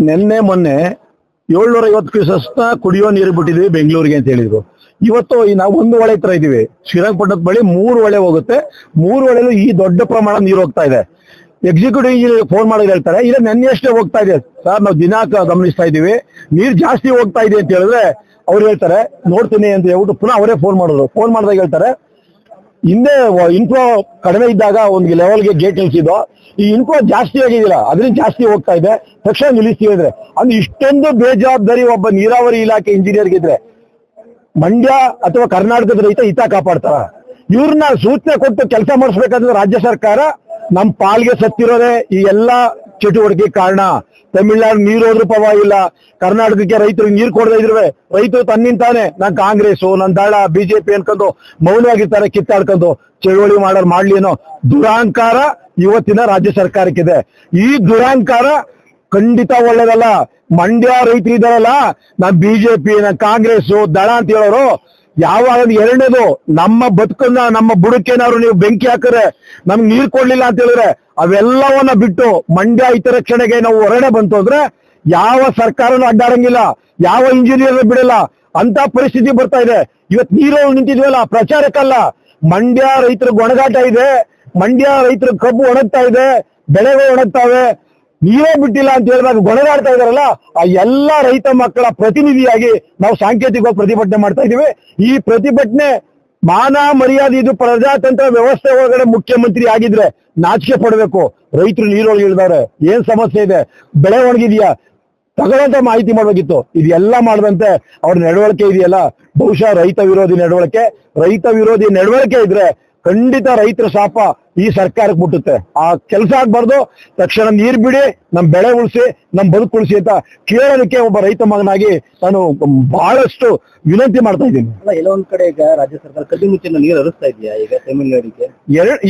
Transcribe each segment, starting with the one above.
ನಿನ್ನೆ ಮೊನ್ನೆ 750 ಕ್ಯೂಸೆಕ್ಸ್ನ ಕುಡಿಯೋ ನೀರು ಬಿಟ್ಟಿದ್ವಿ ಬೆಂಗಳೂರಿಗೆ ಅಂತ ಹೇಳಿದ್ರು. ಇವತ್ತು ನಾವು 1 ಹೊಳೆ ಹತ್ರ ಇದೀವಿ. ಶ್ರೀರಂಗಪಟ್ಟಣದ ಬಳಿ 3 ಹೊಳೆ ಹೋಗುತ್ತೆ. 3 ಹೊಳೆಲು ಈ ದೊಡ್ಡ ಪ್ರಮಾಣ ನೀರು ಹೋಗ್ತಾ ಇದೆ. ಎಕ್ಸಿಕ್ಯೂಟಿವ್ ಇಂಜಿನಿಯರ್ ಫೋನ್ ಮಾಡಿ ಹೇಳ್ತಾರೆ, ಇಲ್ಲ ನೆನ್ನೆ ಅಷ್ಟೇ ಹೋಗ್ತಾ ಇದೆ ಸರ್, ನಾವು ದಿನ ಗಮನಿಸ್ತಾ ಇದೀವಿ, ನೀರು ಜಾಸ್ತಿ ಹೋಗ್ತಾ ಇದೆ ಅಂತ ಹೇಳಿದ್ರೆ ಅವ್ರು ಹೇಳ್ತಾರೆ ನೋಡ್ತೀನಿ ಅಂತ ಹೇಳ್ಬಿಟ್ಟು ಪುನಃ ಅವರೇ ಫೋನ್ ಮಾಡಿದ್ರು. ಫೋನ್ ಮಾಡಿದಾಗ ಹೇಳ್ತಾರೆ, ಹಿಂದೆ ಇನ್ಫ್ಲೋ ಕಡಿಮೆ ಇದ್ದಾಗ ಒಂದು ಲೆವೆಲ್ಗೆ ಗೇಟ್ ನಿಲ್ಸಿದ್ದು, ಈ ಇನ್ಫ್ಲೋ ಜಾಸ್ತಿ ಆಗಿದಿಲ್ಲ, ಅದರಿಂದ ಜಾಸ್ತಿ ಹೋಗ್ತಾ ಇದೆ, ತಕ್ಷಣ ನಿಲ್ಲಿಸ್ತೀವಿ ಅಂದ್ರೆ ಅಂದ್ರೆ ಇಷ್ಟೊಂದು ಬೇಜವಾಬ್ದಾರಿ ಒಬ್ಬ ನೀರಾವರಿ ಇಲಾಖೆ ಇಂಜಿನಿಯರ್ಗಿದ್ರೆ ಮಂಡ್ಯ ಅಥವಾ ಕರ್ನಾಟಕದ ರೈತ ಹಿತ ಕಾಪಾಡ್ತಾರ? ಇವ್ರನ್ನ ಸೂಚನೆ ಕೊಟ್ಟು ಕೆಲಸ ಮಾಡಿಸ್ಬೇಕಾದ್ರೆ ರಾಜ್ಯ ಸರ್ಕಾರ ನಮ್ ಪಾಲ್ಗೆ ಸತ್ತಿರೋದೇ ಈ ಎಲ್ಲಾ ಚಟುವಟಿಕೆ ಕಾರಣ. ತಮಿಳ್ನಾಡು ನೀರು ಹೋದ್ರೂ ಪರವಾಗಿಲ್ಲ, ಕರ್ನಾಟಕಕ್ಕೆ ರೈತರಿಗೆ ನೀರು ಕೊಡದೇ ಇದ್ರೆ ರೈತರು ತನ್ನಿಂತಾನೆ ನಾನ್ ಕಾಂಗ್ರೆಸ್ ನನ್ ದಳ ಬಿಜೆಪಿ ಅನ್ಕೊಂಡು ಮೌನವಾಗಿರ್ತಾರೆ, ಕಿತ್ತಾಡ್ಕೊಂಡು ಚಳುವಳಿ ಮಾಡ್ಲಿ ಅನ್ನೋ ದುರಾಂಕಾರ ಇವತ್ತಿನ ರಾಜ್ಯ ಸರ್ಕಾರಕ್ಕಿದೆ. ಈ ದುರಾಂಕಾರ ಖಂಡಿತ ಒಳ್ಳೇದಲ್ಲ. ಮಂಡ್ಯ ರೈತರು ಇದಾರಲ್ಲ, ನಾನ್ ಬಿಜೆಪಿ ನಾನ್ ಕಾಂಗ್ರೆಸ್ ದಳ ಅಂತ ಹೇಳೋರು ಯಾವಾಗ ಎರಡನೇದು ನಮ್ಮ ಬದುಕನ್ನ ನಮ್ಮ ಬುಡಕ್ಕೇನಾದ್ರು ನೀವು ಬೆಂಕಿ ಹಾಕಿದ್ರೆ ನಮ್ಗೆ ನೀರ್ ಕೊಡ್ಲಿಲ್ಲ ಅಂತ ಹೇಳಿದ್ರೆ ಅವೆಲ್ಲವನ್ನ ಬಿಟ್ಟು ಮಂಡ್ಯ ಹಿತರಕ್ಷಣೆಗೆ ನಾವು ಹೊರಗಡೆ ಬಂತು ಅಂದ್ರೆ ಯಾವ ಸರ್ಕಾರನೂ ಅಡ್ಡಾಡಂಗಿಲ್ಲ, ಯಾವ ಇಂಜಿನಿಯರ್ ಬಿಡಲ್ಲ ಅಂತ ಪರಿಸ್ಥಿತಿ ಬರ್ತಾ ಇದೆ. ಇವತ್ತು ನೀರು ನಿಂತಿದ್ವಲ್ಲ ಪ್ರಚಾರಕ್ಕಲ್ಲ, ಮಂಡ್ಯ ರೈತರಿಗೆ ಒಣಗಾಟ ಇದೆ, ಮಂಡ್ಯ ರೈತರ ಕಬ್ಬು ಒಣಗ್ತಾ ಇದೆ, ಬೆಳೆಗಳು ಒಣಗ್ತಾವೆ, ನೀರೇ ಬಿಟ್ಟಿಲ್ಲ ಅಂತ ಹೇಳಿದಾಗ ಗೊಣಗಾಡ್ತಾ ಇದಾರಲ್ಲ, ಆ ಎಲ್ಲಾ ರೈತ ಮಕ್ಕಳ ಪ್ರತಿನಿಧಿಯಾಗಿ ನಾವು ಸಾಂಕೇತಿಕವಾಗಿ ಪ್ರತಿಭಟನೆ ಮಾಡ್ತಾ ಇದೀವಿ. ಈ ಪ್ರತಿಭಟನೆ ಮಾನ ಮರ್ಯಾದೆ, ಇದು ಪ್ರಜಾತಂತ್ರ ವ್ಯವಸ್ಥೆ ಒಳಗಡೆ ಮುಖ್ಯಮಂತ್ರಿ ಆಗಿದ್ರೆ ನಾಚಿಕೆ ಪಡಬೇಕು. ರೈತರು ನೀರೊಳಗೆ ಇಳಿದವ್ರೆ, ಏನ್ ಸಮಸ್ಯೆ ಇದೆ, ಬೆಳೆ ಒಣಗಿದ್ಯಾ ತಗೊಳ್ಳಂತ ಮಾಹಿತಿ ಮಾಡ್ಬೇಕಿತ್ತು. ಇದೆಲ್ಲ ಮಾಡದಂತೆ ಅವ್ರ ನಡವಳಿಕೆ ಇದೆಯಲ್ಲ, ಬಹುಶಃ ರೈತ ವಿರೋಧಿ ನಡವಳಿಕೆ ಇದ್ರೆ ಖಂಡಿತ ರೈತರ ಶಾಪ ಈ ಸರ್ಕಾರಕ್ಕೆ ಮುಟ್ಟುತ್ತೆ. ಆ ಕೆಲಸ ಆಗ್ಬಾರ್ದು. ತಕ್ಷಣ ನೀರ್ ಬಿಡಿ, ನಮ್ ಬೆಳೆ ಉಳಿಸಿ, ನಮ್ ಬದುಕು ಉಳಿಸಿ ಅಂತ ಕೇಳೋದಕ್ಕೆ ಒಬ್ಬ ರೈತ ಮಗನಾಗಿ ನಾನು ಬಹಳಷ್ಟು ವಿನಂತಿ ಮಾಡ್ತಾ ಇದ್ದೀನಿ. ಎಲ್ಲೊಂದ್ ಕಡೆ ಈಗ ರಾಜ್ಯ ಸರ್ಕಾರ ಕದ್ದಿ ಮುಚ್ಚಿನ ನೀರು ಹರಿಸ್ತಾ ಇದೆಯಾ ಈಗ ತಮಿಳುನಾಡಿಗೆ?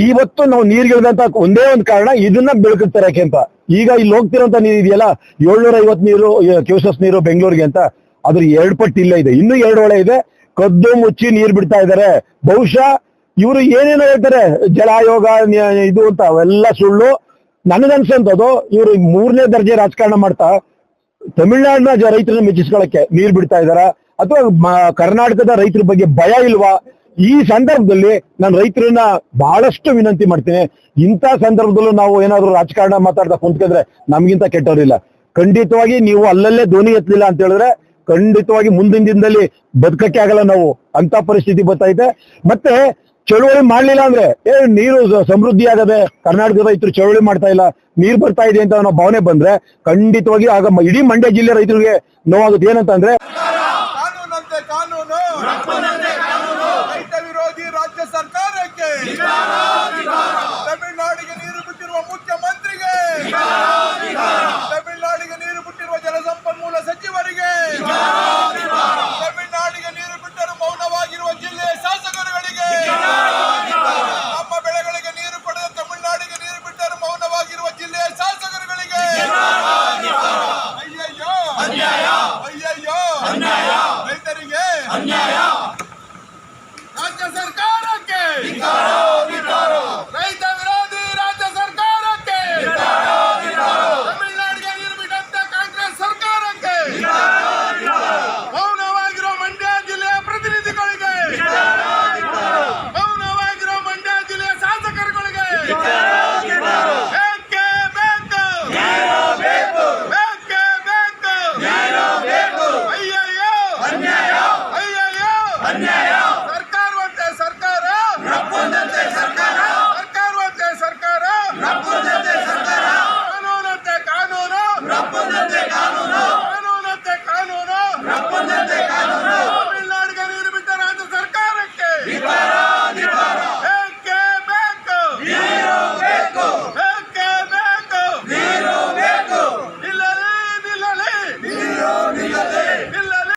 ಇವತ್ತು ನಾವು ನೀರ್ಗಿಳಿದಂತ ಒಂದೇ ಒಂದು ಕಾರಣ ಇದನ್ನ ಬೆಳಕುತ್ತಾರೆ ಅಂತ. ಈಗ ಇಲ್ಲಿ ಹೋಗ್ತಿರೋಂತ ನೀರು ಇದೆಯಲ್ಲ 750 ನೀರು ಕ್ಯೂಸೆಕ್ಸ್ ನೀರು ಬೆಂಗಳೂರಿಗೆ ಅಂತ, ಅದ್ರ 2 ಪಟ್ಟು ಇಲ್ಲೇ ಇದೆ. ಇನ್ನೂ 2 ಹೊಳೆ ಇದೆ, ಕದ್ದು ಮುಚ್ಚಿ ನೀರ್ ಬಿಡ್ತಾ ಇದಾರೆ. ಬಹುಶಃ ಇವರು ಏನೇನೋ ಹೇಳ್ತಾರೆ ಜಲಾಯೋಗ ಇದು ಅಂತ, ಅವೆಲ್ಲ ಸುಳ್ಳು. ನನಗನ್ಸಂತದ್ದು ಇವರು 3ನೇ ದರ್ಜೆ ರಾಜಕಾರಣ ಮಾಡ್ತಾ ತಮಿಳ್ನಾಡಿನ ರೈತರನ್ನ ಮೆಚ್ಚಿಸ್ಕೊಳಕ್ಕೆ ನೀರ್ ಬಿಡ್ತಾ ಇದಾರ, ಅಥವಾ ಕರ್ನಾಟಕದ ರೈತರ ಬಗ್ಗೆ ಭಯ ಇಲ್ವಾ? ಈ ಸಂದರ್ಭದಲ್ಲಿ ನಾನು ರೈತರನ್ನ ಬಹಳಷ್ಟು ವಿನಂತಿ ಮಾಡ್ತೀನಿ, ಇಂಥ ಸಂದರ್ಭದಲ್ಲೂ ನಾವು ಏನಾದ್ರು ರಾಜಕಾರಣ ಮಾತಾಡ್ತಾ ಕುಂತ್ಕೊಂಡ್ರೆ ನಮ್ಗಿಂತ ಕೆಟ್ಟವ್ರಿಲ್ಲ. ಖಂಡಿತವಾಗಿ ನೀವು ಅಲ್ಲಲ್ಲೇ ಧ್ವನಿ ಎತ್ತಲಿಲ್ಲ ಅಂತ ಹೇಳಿದ್ರೆ ಖಂಡಿತವಾಗಿ ಮುಂದಿನ ದಿನದಲ್ಲಿ ಬದುಕಕ್ಕೆ ಆಗಲ್ಲ ನಾವು, ಅಂತ ಪರಿಸ್ಥಿತಿ ಬರ್ತೈತೆ. ಮತ್ತೆ ಚಳುವಳಿ ಮಾಡ್ಲಿಲ್ಲ ಅಂದ್ರೆ ನೀರು ಸಮೃದ್ಧಿ ಆಗದೆ, ಕರ್ನಾಟಕದ ರೈತರು ಚಳುವಳಿ ಮಾಡ್ತಾ ಇಲ್ಲ, ನೀರ್ ಬರ್ತಾ ಇದೆ ಅಂತ ನಾವು ಭಾವನೆ ಬಂದ್ರೆ ಖಂಡಿತವಾಗಿ ಆಗ ಇಡೀ ಮಂಡ್ಯ ಜಿಲ್ಲೆ ರೈತರಿಗೆ ನೋವಾಗುತ್ತೆ. ಏನಂತ ಅಂದ್ರೆ ಕಾನೂನು ರೈತ ವಿರೋಧಿ ರಾಜ್ಯ ಸರ್ಕಾರಕ್ಕೆ, ತಮಿಳುನಾಡಿಗೆ ನೀರು ಬಿಟ್ಟಿರುವ ಮುಖ್ಯಮಂತ್ರಿಗೆ, ತಮಿಳುನಾಡಿಗೆ ನೀರು ಬಿಟ್ಟಿರುವ ಜಲಸಂಪನ್ಮೂಲ ಸಚಿವರಿಗೆ, ತಮಿಳುನಾಡಿಗೆ ನೀರು ಬಿಟ್ಟರು ಮೌನವಾಗಿರುವ ಜಿಲ್ಲೆಯ ಶಾಸಕರುಗಳಿಗೆ, ನಮ್ಮ ಬೆಳೆಗಳಿಗೆ ನೀರು ಕೊಡದ ತಮಿಳುನಾಡಿಗೆ ನೀರು ಬಿಟ್ಟರು ಮೌನವಾಗಿರುವ ಜಿಲ್ಲೆಯ ಶಾಸಕರುಗಳಿಗೆ ಅಯ್ಯಯ್ಯೋ ಅಯ್ಯಯ್ಯೋ ರೈತರಿಗೆ ರಾಜ್ಯ ಸರ್ಕಾರಕ್ಕೆ, ರೈತ ವಿರೋಧಿ ರಾಜ್ಯ ಸರ್ಕಾರಕ್ಕೆ, ತಮಿಳುನಾಡಿಗೆ ನೀರು ಬಿಟ್ಟಂತ ಕಾಂಗ್ರೆಸ್ ಸರ್ಕಾರಕ್ಕೆ, ಮೌನವಾಗಿರೋ ಮಂಡ್ಯ ಜಿಲ್ಲೆಯ ಪ್ರತಿನಿಧಿಗಳಿಗೆ, ಮೌನವಾಗಿರೋ ಮಂಡ್ಯ ಜಿಲ್ಲೆಯ ಶಾಸಕರುಗಳಿಗೆ ಬೇಕೇ ಬೇಕು, ಬೇಕೇ ಬೇಕು. ಅಯ್ಯಯ್ಯೋ ಅಯ್ಯಯ್ಯೋ